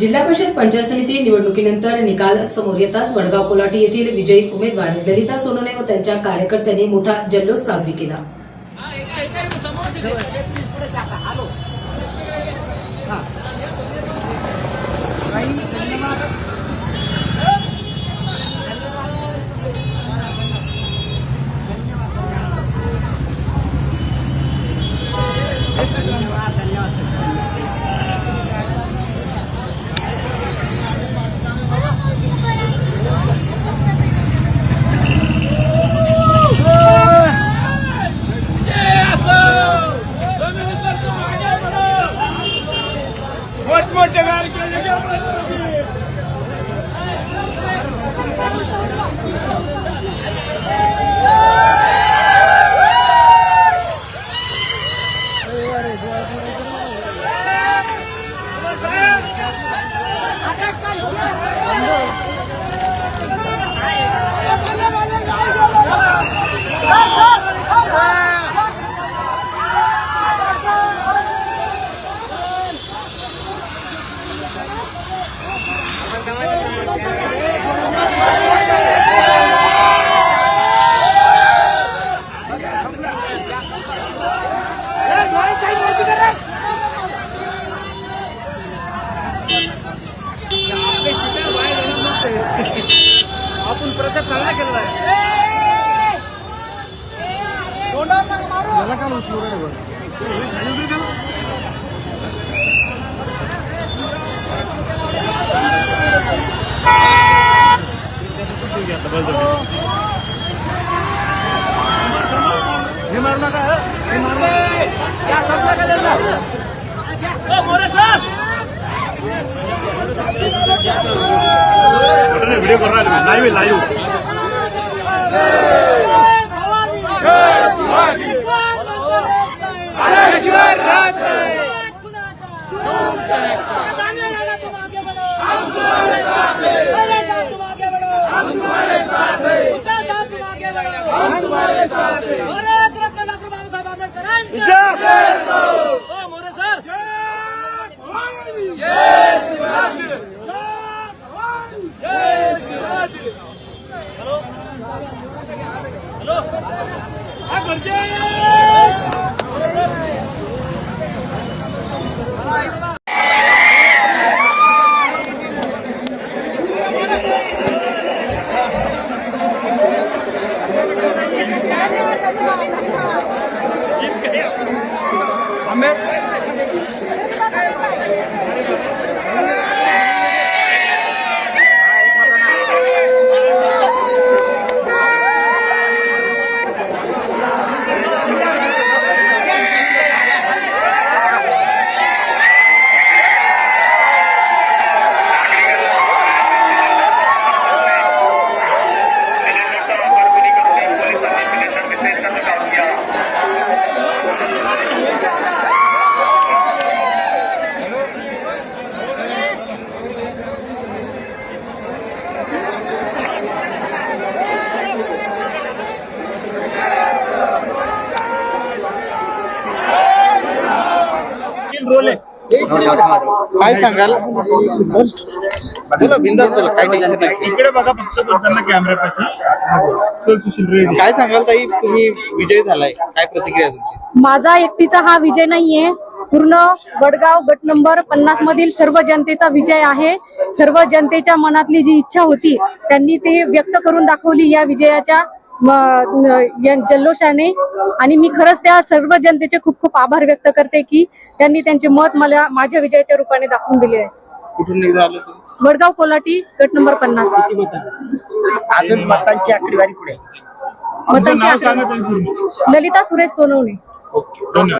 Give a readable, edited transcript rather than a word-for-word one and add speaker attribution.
Speaker 1: जिल्हा परिषद पंचायत समिती निवडणुकीनंतर निकाल समोर येताच वडगाव कोलाटी येथील विजयी उमेदवार ललिता सोनवणे व त्यांच्या कार्यकर्त्यांनी मोठा जल्लोष साजरी केला।
Speaker 2: आपण प्रचार चांगला केलेला आहे। याला काय उचलू रे हे मारू नका, हे मारू क्या सबला का देता ओ मोरे सर वीडियो कर रहा है, लाइव लाइव।
Speaker 3: काय सांगाल? बोला बिंदास बोला, काय टेन्शन नाही।
Speaker 2: इकडे बघा फक्त बोलताना कॅमेऱ्यापाशी। चल सुशील रेडी।
Speaker 3: काय सांगाल ताई, तुम्ही विजय झालाय, काय प्रतिक्रिया तुमची?
Speaker 4: माझा एकटीचा हा विजय नाहीये, पूर्ण वडगाव गट नंबर 50 मधील सर्व जनतेचा विजय आहे। सर्व जनतेच्या मनातली जी इच्छा होती त्यांनी ते व्यक्त करून दाखवली या विजयाच्या जल्लोषाने, आणि मी खरंच त्या सर्व जनतेचे खूप खूप आभार व्यक्त करते की त्यांनी त्यांचे मत मला माझ्या विजयाच्या रूपाने दाखवून दिले आहे।
Speaker 3: कुठून निघाले आले तुम्ही?
Speaker 4: वडगाव कोलाटी गट नंबर 50।
Speaker 3: अजून मतांची आकडेवारी पुढे
Speaker 4: ललिता सुरेश सोनवणे।
Speaker 2: ओके, धन्यवाद।